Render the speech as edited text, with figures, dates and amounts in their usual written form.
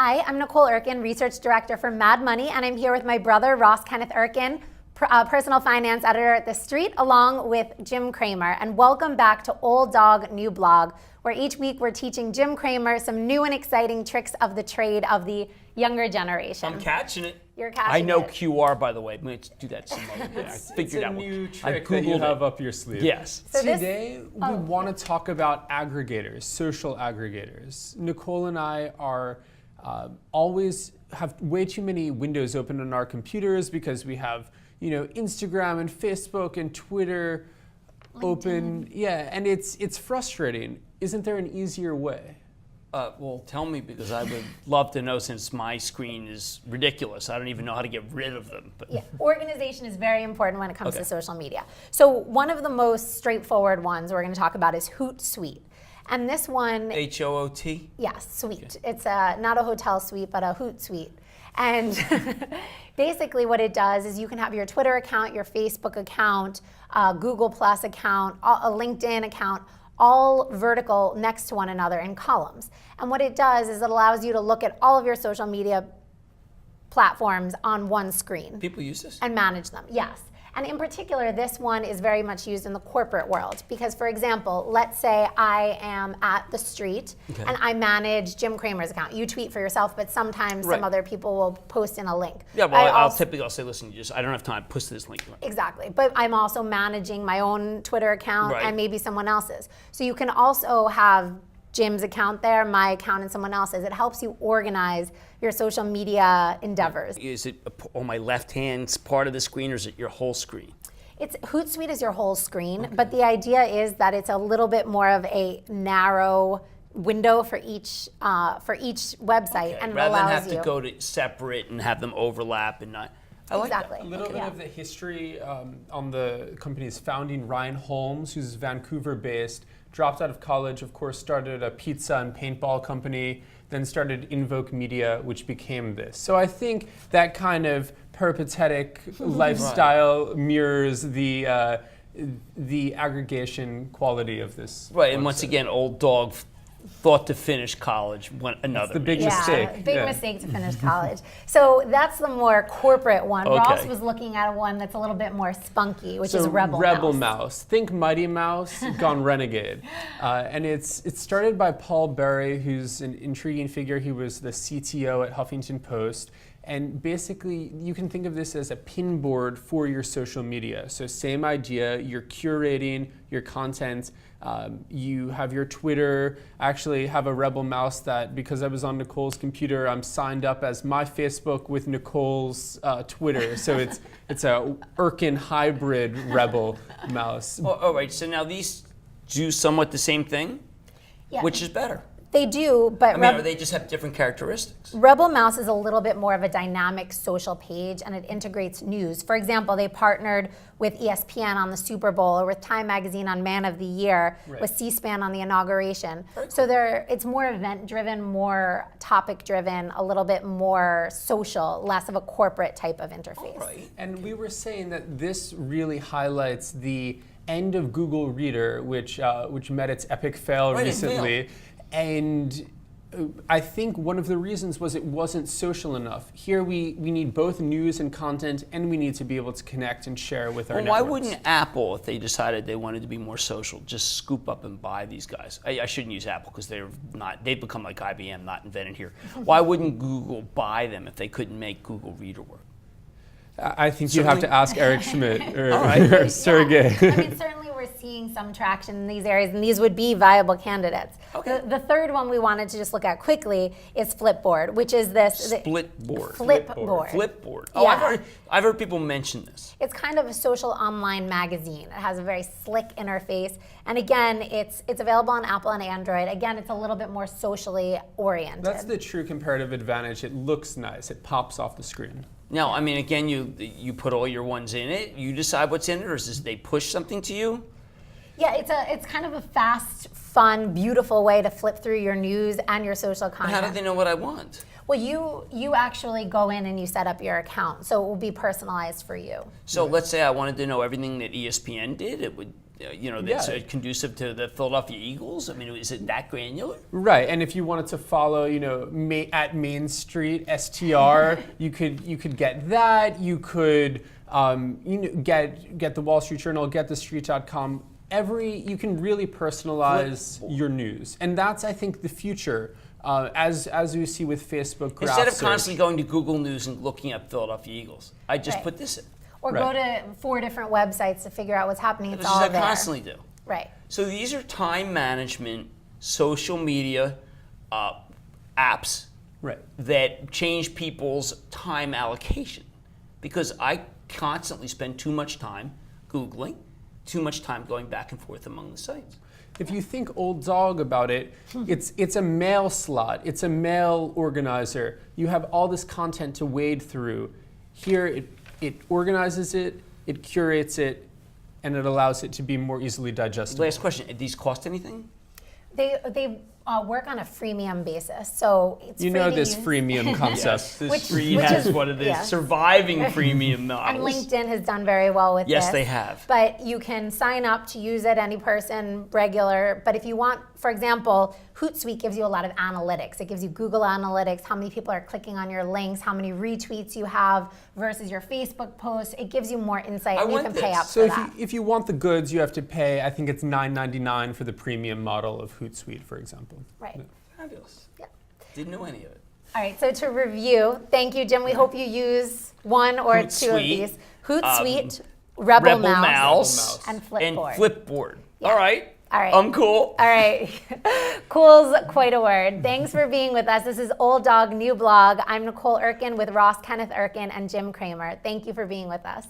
Hi, I'm Nicole Erkin, Research Director for Mad Money, and I'm here with my brother, Ross Kenneth Erkin, Personal Finance Editor at The Street, along with Jim Cramer. And welcome back to Old Dog, New Blog, where each week we're teaching Jim Cramer some new and exciting tricks of the trade of the younger generation. I'm catching it. You're catching it. I know QR, by the way. I'm going to do that some other day. I figured out a new one. trick that you have up your sleeve. Yes. So Today, we want to talk about aggregators, social aggregators. Nicole and I are always have way too many windows open on our computers because we have, Instagram and Facebook and Twitter open. Yeah, and it's frustrating. Isn't there an easier way? Well, tell me, because I would love to know, since my screen is ridiculous. I don't even know how to get rid of them. But. Yeah, organization is very important when it comes to social media. So one of the most straightforward ones we're going to talk about is Hootsuite. And this one... H-O-O-T? Yes, suite. Okay. It's not a hotel suite, but a Hootsuite. And basically what it does is you can have your Twitter account, your Facebook account, Google Plus account, a LinkedIn account, all vertical next to one another in columns. And what it does is it allows you to look at all of your social media platforms on one screen. People use this? And manage them, yes. And in particular, this one is very much used in the corporate world because, for example, let's say I am at The Street and I manage Jim Cramer's account. You tweet for yourself, but sometimes some other people will post in a link. Yeah, well, I'll say, listen, I don't have time, post this link. Exactly, but I'm also managing my own Twitter account and maybe someone else's. So you can also have Jim's account there, my account, and someone else's. It helps you organize your social media endeavors. Is it on my left hand part of the screen, or is it your whole screen? Hootsuite is your whole screen, but the idea is that it's a little bit more of a narrow window for each website, and it rather allows than have you to go to separate and have them overlap and not. I like exactly. that. A little bit of the history on the company's founding. Ryan Holmes, who's Vancouver-based, dropped out of college, of course, started a pizza and paintball company, then started Invoke Media, which became this. So I think that kind of peripatetic lifestyle mirrors the aggregation quality of this. Right, and once again, Old Dog thought to finish college, another. It's the big mistake. Big mistake to finish college. So that's the more corporate one. Ross was looking at one that's a little bit more spunky, which is RebelMouse. RebelMouse. Think Mighty Mouse gone renegade. And it's started by Paul Berry, who's an intriguing figure. He was the CTO at Huffington Post. And basically, you can think of this as a pin board for your social media. So same idea, you're curating your content. You have your Twitter. I actually have a RebelMouse that, because I was on Nicole's computer, I'm signed up as my Facebook with Nicole's Twitter. So it's a Erkin hybrid RebelMouse. All right, so now these do somewhat the same thing? Yeah. Which is better? They do, but or they just have different characteristics? RebelMouse is a little bit more of a dynamic social page, and it integrates news. For example, they partnered with ESPN on the Super Bowl, or with Time Magazine on Man of the Year, with C-SPAN on the inauguration. So it's more event-driven, more topic-driven, a little bit more social, less of a corporate type of interface. Right. And we were saying that this really highlights the end of Google Reader, which met its epic fail recently. And I think one of the reasons was it wasn't social enough. Here we need both news and content, and we need to be able to connect and share with our networks. Why wouldn't Apple, if they decided they wanted to be more social, just scoop up and buy these guys? I shouldn't use Apple because they've become like IBM, not invented here. Why wouldn't Google buy them if they couldn't make Google Reader work? I think you have to ask Eric Schmidt or Sergey. I mean, certainly we're seeing some traction in these areas, and these would be viable candidates. Okay. The third one we wanted to just look at quickly is Flipboard, which is this... Flipboard. Flipboard. Oh, yeah. I've heard people mention this. It's kind of a social online magazine. It has a very slick interface. And again, it's available on Apple and Android. Again, it's a little bit more socially oriented. That's the true comparative advantage. It looks nice. It pops off the screen. Now, I mean, again, you put all your ones in it. You decide what's in it, or is they push something to you? Yeah, it's kind of a fast, fun, beautiful way to flip through your news and your social content. How do they know what I want? Well, you actually go in and you set up your account, so it will be personalized for you. So let's say I wanted to know everything that ESPN did. that's Yeah. conducive to the Philadelphia Eagles? I mean, is it that granular? Right, and if you wanted to follow, at Main Street STR, you could get that. You could, get the Wall Street Journal, get thestreet.com. You can really personalize your news, and that's, I think, the future. As we see with Facebook graph Instead of search. constantly going to Google News and looking up Philadelphia Eagles, I just Right. put this in. Or Right. go to 4 different websites to figure out what's happening. It's This is all what I there. constantly do. Right. So these are time management, social media apps Right. that change people's time allocation. Because I constantly spend too much time Googling, too much time going back and forth among the sites. If you think old dog about it, it's a mail slot. It's a mail organizer. You have all this content to wade through. Here, it organizes it, it curates it, and it allows it to be more easily digestible. Last question, do these cost anything? They work on a freemium basis, so it's You free know to this use. freemium concept. This Which has is- one of the yeah. surviving freemium And models. LinkedIn has done very well with Yes, this. they have. But you can sign up to use it, any person, regular. But if you want, for example, Hootsuite gives you a lot of analytics. It gives you Google Analytics, how many people are clicking on your links, how many retweets you have versus your Facebook posts. It gives you more insight, I and you want can pay this. up So for that. if you want the goods, you have to pay, I think it's $9.99 for the premium model of Hootsuite, for example. Right. Fabulous. Yeah. Didn't know any of it. All right, so to review, thank you, Jim. We hope you use one or two of Hootsuite, these. Hootsuite, RebelMouse, RebelMouse, and Flipboard. and Flipboard. Yeah. All right. All right. I'm cool. All right. Cool's quite a word. Thanks for being with us. This is Old Dog New Blog. I'm Nicole Erkin with Ross Kenneth Erkin and Jim Kramer. Thank you for being with us.